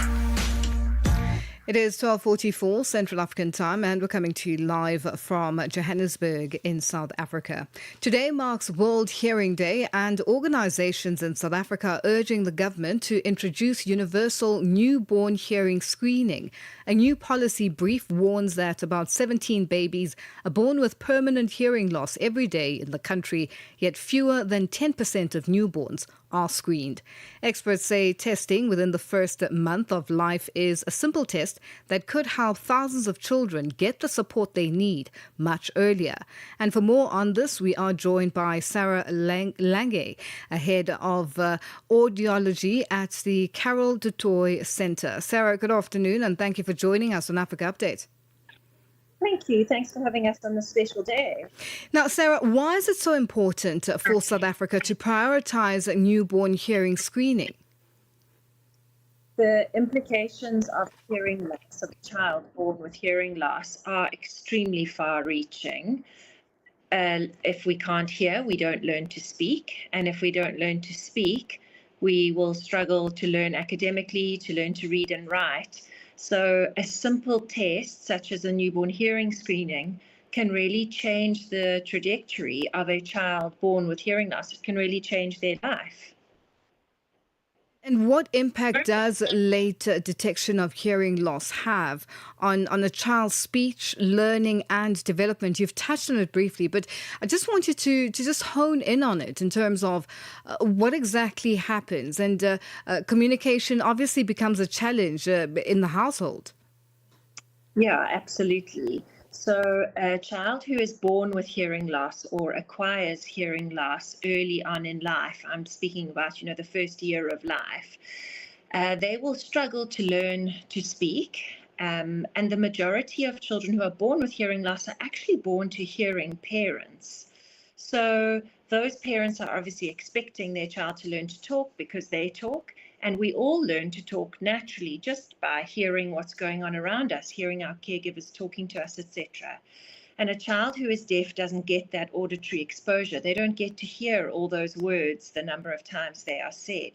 It is 12:44 Central African Time, and we're coming to you live from Johannesburg in South Africa. Today marks World Hearing Day, and organizations in South Africa are urging the government to introduce universal newborn hearing screening. A new policy brief warns that about 17 babies are born with permanent hearing loss every day in the country, yet fewer than 10% of newborns are screened. Experts say testing within the first month of life is a simple test that could help thousands of children get the support they need much earlier. And for more on this, we are joined by Sarah Lange, head of audiology at the Carol du Toit Centre. Sarah, good afternoon, and thank you for joining us on Africa Update. Thank you. Thanks for having us on this special day. Now, Sarah, why is it so important for South Africa to prioritise newborn hearing screening? The implications of hearing loss, of a child born with hearing loss, are extremely far-reaching. If we can't hear, we don't learn to speak. And if we don't learn to speak, we will struggle to learn academically, to learn to read and write. So a simple test, such as a newborn hearing screening, can really change the trajectory of a child born with hearing loss. It can really change their life. And what impact does late detection of hearing loss have on a child's speech, learning and development? You've touched on it briefly, but I just want you to just hone in on it in terms of what exactly happens. And communication obviously becomes a challenge in the household. Yeah, absolutely. So a child who is born with hearing loss or acquires hearing loss early on in life, I'm speaking about, the first year of life, they will struggle to learn to speak. And the majority of children who are born with hearing loss are actually born to hearing parents. So those parents are obviously expecting their child to learn to talk because they talk. And we all learn to talk naturally just by hearing what's going on around us, hearing our caregivers talking to us, etc. And a child who is deaf doesn't get that auditory exposure. They don't get to hear all those words the number of times they are said.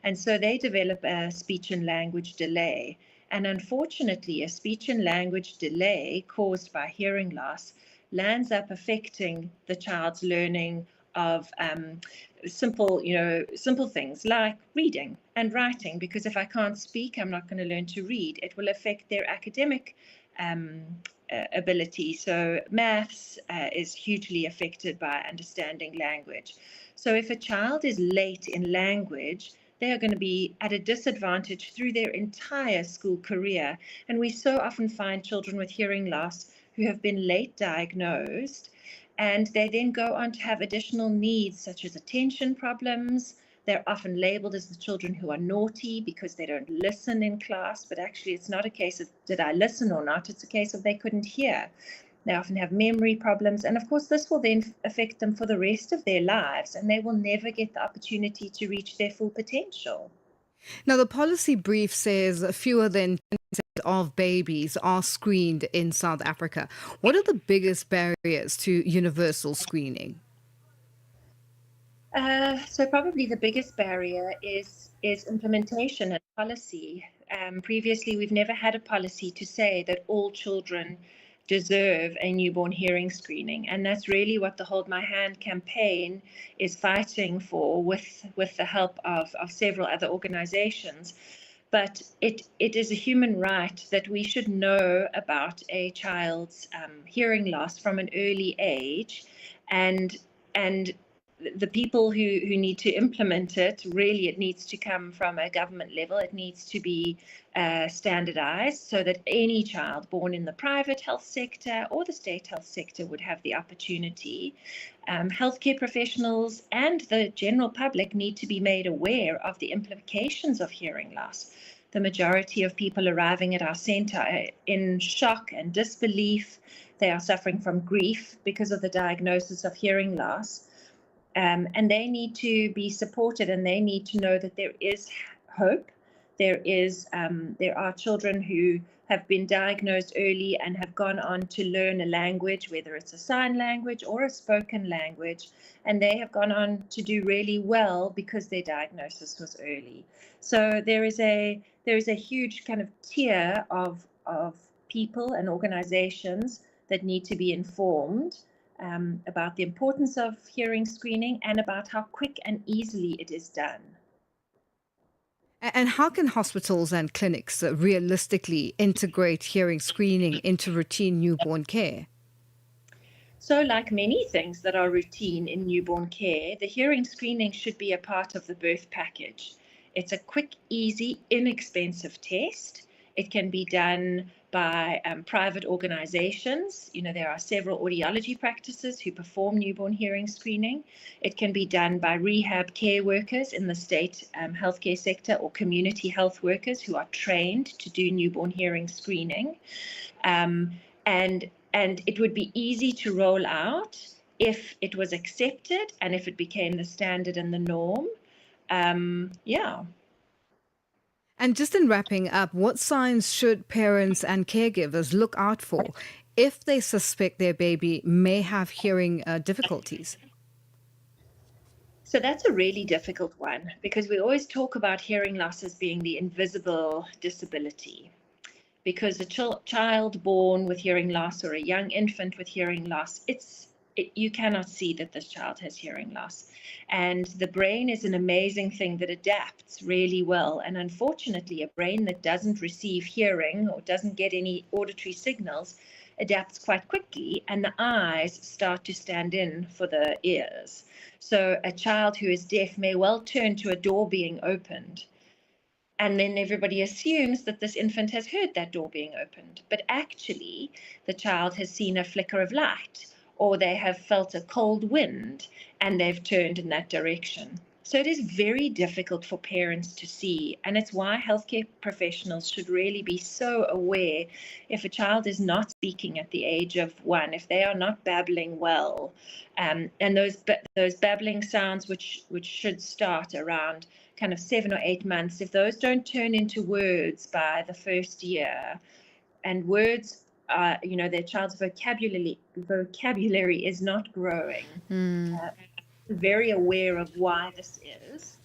And so they develop a speech and language delay. And unfortunately, a speech and language delay caused by hearing loss lands up affecting the child's learning of simple things like reading and writing, because if I can't speak, I'm not going to learn to read. It will affect their academic ability. So maths is hugely affected by understanding language. So if a child is late in language, they are going to be at a disadvantage through their entire school career. And we so often find children with hearing loss who have been late diagnosed, and they then go on to have additional needs such as attention problems. They're often labeled as the children who are naughty because they don't listen in class, but actually it's not a case of did I listen or not, it's a case of they couldn't hear. They often have memory problems, and of course this will then affect them for the rest of their lives, and they will never get the opportunity to reach their full potential. Now, the policy brief says fewer than 10% of babies are screened in South Africa. What are the biggest barriers to universal screening? So probably the biggest barrier is implementation and policy. Previously, we've never had a policy to say that all children deserve a newborn hearing screening, and that's really what the Hold My Hand campaign is fighting for, with the help of several other organizations. But it is a human right that we should know about a child's hearing loss from an early age, and the people who need to implement it, really it needs to come from a government level. It needs to be standardized so that any child born in the private health sector or the state health sector would have the opportunity. Healthcare professionals and the general public need to be made aware of the implications of hearing loss. The majority of people arriving at our center are in shock and disbelief. They are suffering from grief because of the diagnosis of hearing loss. And they need to be supported, and they need to know that there is hope. There are children who have been diagnosed early and have gone on to learn a language, whether it's a sign language or a spoken language, and they have gone on to do really well because their diagnosis was early. So there is a huge kind of tier of people and organizations that need to be informed about the importance of hearing screening and about how quick and easily it is done. And how can hospitals and clinics realistically integrate hearing screening into routine newborn care? So like many things that are routine in newborn care, the hearing screening should be a part of the birth package. It's a quick, easy, inexpensive test. It can be done by private organizations. There are several audiology practices who perform newborn hearing screening. It can be done by rehab care workers in the state healthcare sector or community health workers who are trained to do newborn hearing screening. And it would be easy to roll out if it was accepted and if it became the standard and the norm. And just in wrapping up, what signs should parents and caregivers look out for if they suspect their baby may have hearing difficulties? So that's a really difficult one, because we always talk about hearing loss as being the invisible disability. Because a child born with hearing loss or a young infant with hearing loss, you cannot see that this child has hearing loss. And the brain is an amazing thing that adapts really well. And unfortunately, a brain that doesn't receive hearing or doesn't get any auditory signals adapts quite quickly, and the eyes start to stand in for the ears. So a child who is deaf may well turn to a door being opened, and then everybody assumes that this infant has heard that door being opened. But actually, the child has seen a flicker of light, or they have felt a cold wind and they've turned in that direction. So it is very difficult for parents to see, and it's why healthcare professionals should really be so aware if a child is not speaking at the age of 1, if they are not babbling well, and those babbling sounds which should start around kind of 7 or 8 months, if those don't turn into words by the first year, and words are, their child's vocabulary is not growing. Very aware of why this is,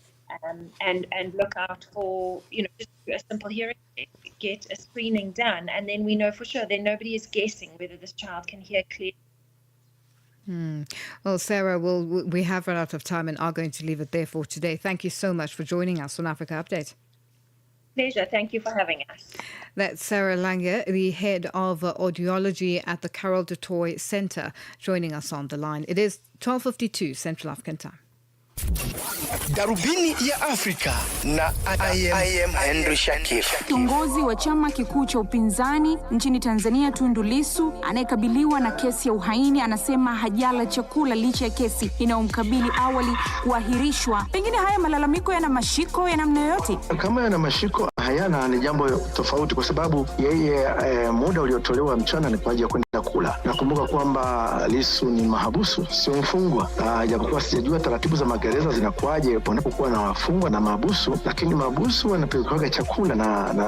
and look out for, just a simple hearing test, get a screening done, and then we know for sure. Then nobody is guessing whether this child can hear clearly. Well, Sarah, we have run out of time and are going to leave it there for today. Thank you so much for joining us on Africa Update. Pleasure. Thank you for having us. That's Sarah Lange, the head of audiology at the Carol du Toit Centre, joining us on the line. It is 12:52 Central African Time. Darubini ya Afrika na I am Henry Shakif. Kiongozi wa chama kikuu cha upinzani nchini Tanzania Tundu Lissu anayekabiliwa na kesi ya uhaini anasema hajala chakula licha ya kesi inayomkabili awali kuahirishwa. Pengine haya malalamiko yana mashiko ya namna yoyote? Kama yana mashiko hayana ni jambo tofauti, kwa sababu yeye muda uliotolewa mchana ni kwa ajili ya kwenda kula. Nakumbuka kwamba Lissu ni mahabusu, sio mfungwa. Japokuwa sijajua taratibu za magereza zinakuaje wanapokuwa na wafungwa na mahabusu, lakini mahabusu wanapelekwa chakula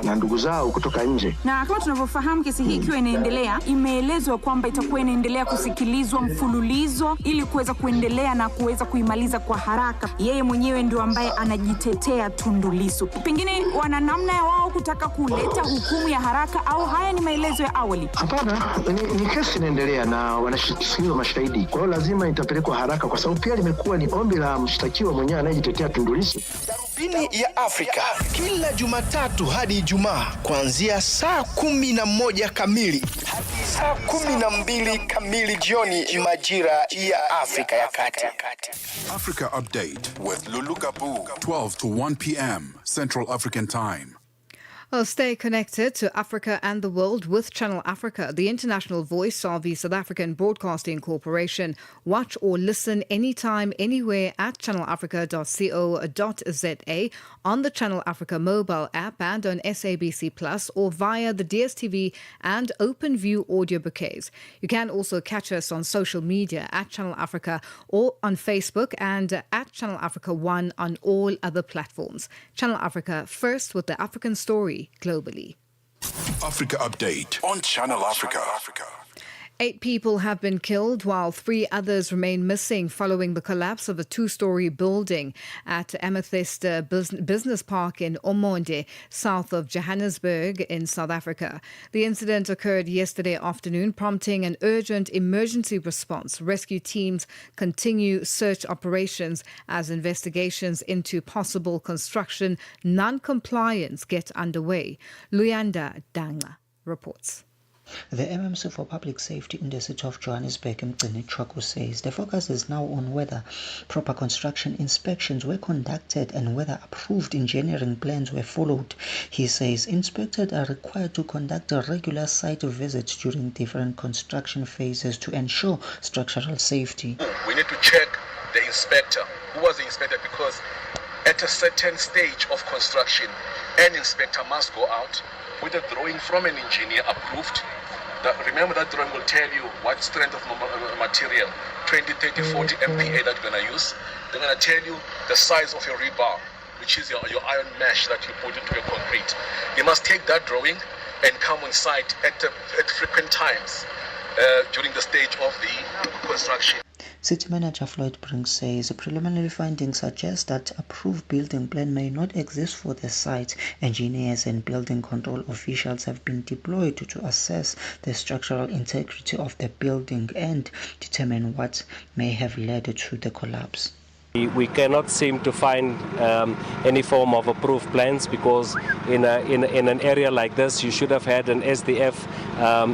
na ndugu zao kutoka nje. Na kama tunavyofahamu, kesi hii ikiwa inaendelea, imeelezwa kwamba itakuwa inaendelea kusikilizwa mfululizo ili kuweza kuendelea na kuweza kuimaliza kwa haraka. Yeye mwenyewe ndio ambaye anajitetea Tundu Lissu. Pengine wana namna ya wao kutaka kuleta hukumu ya haraka, au haya ni maelezo ya awali? Hapana, ni kesi inaendelea na wanashikiliwa mashahidi. Kwa hiyo lazima itapelekwa haraka, kwa sababu pia limekuwa ni ombi la mshtakiwa mwenyewe anayejitetea Tundu Lissu. Darubini ya Afrika kila Jumatatu hadi Ijumaa kuanzia saa 11 kamili hadi saa 12 kamili jioni majira ya Afrika ya Kati. Africa Update with Lulu Gaboo, 12 to 1 p.m. Central African Time. Well, stay connected to Africa and the world with Channel Africa, the international voice of the South African Broadcasting Corporation. Watch or listen anytime, anywhere at channelafrica.co.za, on the Channel Africa mobile app and on SABC Plus, or via the DSTV and OpenView audio bouquets. You can also catch us on social media at Channel Africa or on Facebook, and at Channel Africa 1 on all other platforms. Channel Africa, first with the African story globally. Africa Update on Channel Africa. 8 people have been killed while 3 others remain missing following the collapse of a 2-story building at Amethyst Business Park in Omonde, south of Johannesburg in South Africa. The incident occurred yesterday afternoon, prompting an urgent emergency response. Rescue teams continue search operations as investigations into possible construction non-compliance get underway. Luyanda Danga reports. The MMC for Public Safety in the city of Johannesburg, Mgcine Chwaku, says the focus is now on whether proper construction inspections were conducted and whether approved engineering plans were followed. He says inspectors are required to conduct a regular site visits during different construction phases to ensure structural safety. We need to check the inspector. Who was the inspector? Because at a certain stage of construction, an inspector must go out with a drawing from an engineer approved. Remember, that drawing will tell you what strength of material, 20, 30, 40 MPa that you're going to use. They're going to tell you the size of your rebar, which is your iron mesh that you put into your concrete. You must take that drawing and come on site at frequent times during the stage of the construction. City Manager Floyd Brink says preliminary findings suggest that approved building plan may not exist for the site. Engineers and building control officials have been deployed to assess the structural integrity of the building and determine what may have led to the collapse. We cannot seem to find any form of approved plans, because in an area like this you should have had an SDF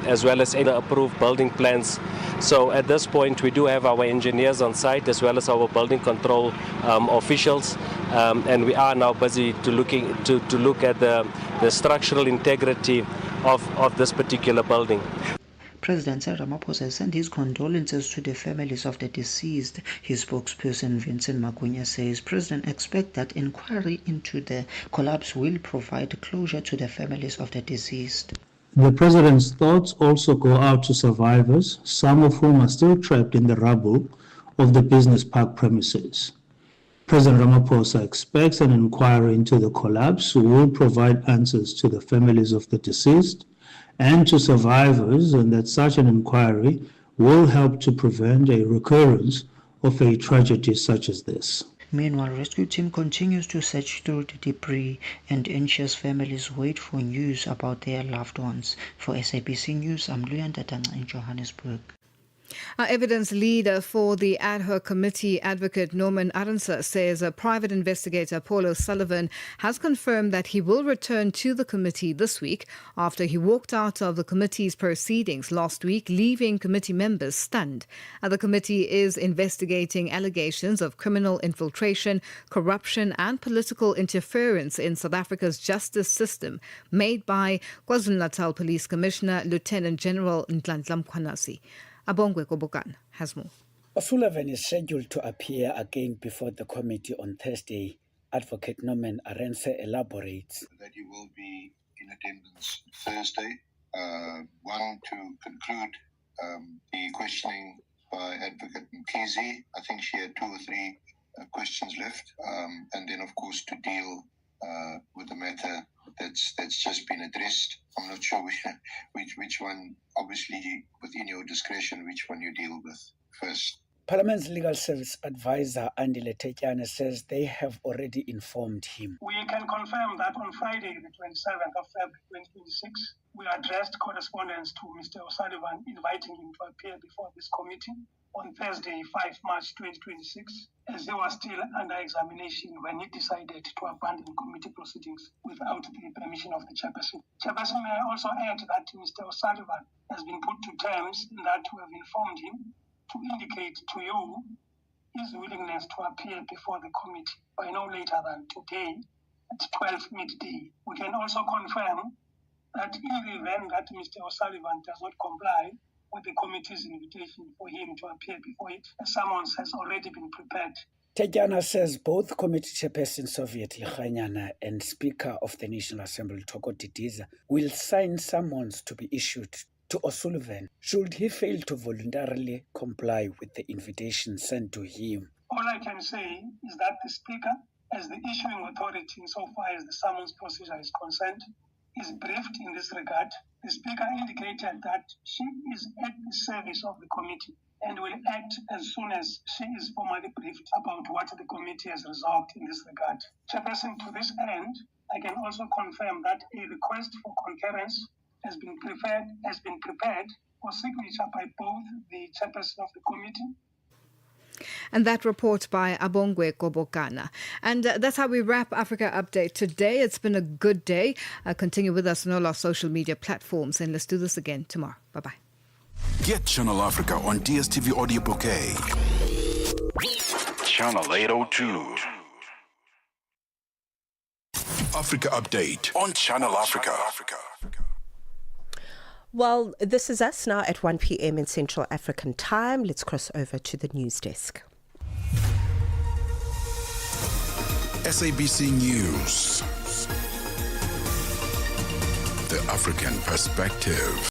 as well as any approved building plans. So at this point we do have our engineers on site as well as our building control officials, and we are now busy to look at the structural integrity of this particular building. President Cyril Ramaphosa sent his condolences to the families of the deceased. His spokesperson Vincent Magunya says President expects that inquiry into the collapse will provide closure to the families of the deceased. The President's thoughts also go out to survivors, some of whom are still trapped in the rubble of the business park premises. President Ramaphosa expects an inquiry into the collapse will provide answers to the families of the deceased and to survivors, and that such an inquiry will help to prevent a recurrence of a tragedy such as this. Meanwhile, rescue team continues to search through the debris, and anxious families wait for news about their loved ones. For SABC News, I'm Luyanda Tanga in Johannesburg. Our evidence leader for the ad hoc committee, Advocate Norman Arendse, says a private investigator, Paul O'Sullivan, has confirmed that he will return to the committee this week after he walked out of the committee's proceedings last week, leaving committee members stunned. The committee is investigating allegations of criminal infiltration, corruption and political interference in South Africa's justice system made by KwaZulu-Natal Police Commissioner Lieutenant General Nhlanhla Mkhwanazi. Abongwe Kobokan has more. O'Sullivan is scheduled to appear again before the committee on Thursday. Advocate Norman Arendse elaborates that he will be in attendance Thursday. One, to conclude the questioning by Advocate Mkhize. I think she had 2 or 3 questions left. And then, of course, to deal with the matter that's just been addressed. I'm not sure which one, obviously within your discretion, which one you deal with first. Parliament's Legal Service Advisor Andile Tetyana says they have already informed him. We can confirm that on Friday, the 27th of February 2026, we addressed correspondence to Mr. O'Sullivan inviting him to appear before this committee on Thursday, 5 March 2026, as he was still under examination when he decided to abandon committee proceedings without the permission of the chairperson. Chairperson, may I also add that Mr. O'Sullivan has been put to terms in that we have informed him to indicate to you his willingness to appear before the committee by no later than today at 12 midday. We can also confirm that in the event that Mr. O'Sullivan does not comply with the committee's invitation for him to appear before it, a summons has already been prepared. Tetyana says both committee chairperson Soviet Likhanyana and Speaker of the National Assembly Thoko Didiza will sign summons to be issued to O'Sullivan should he fail to voluntarily comply with the invitation sent to him. All I can say is that the Speaker, as the issuing authority insofar as the summons procedure is concerned, is briefed in this regard. The Speaker indicated that she is at the service of the committee and will act as soon as she is formally briefed about what the committee has resolved in this regard. Chairperson, to this end, I can also confirm that a request for concurrence has been prepared for signature by both the chairperson of the committee. And that report by Abongwe Kobokana. And that's how we wrap Africa Update today. It's been a good day. Continue with us on all our social media platforms, and let's do this again tomorrow. Bye-bye. Get Channel Africa on DSTV Audio Bouquet. Channel 802. Africa Update on Channel Africa. Well, this is us now at 1 p.m. in Central African Time. Let's cross over to the news desk. SABC News. The African Perspective.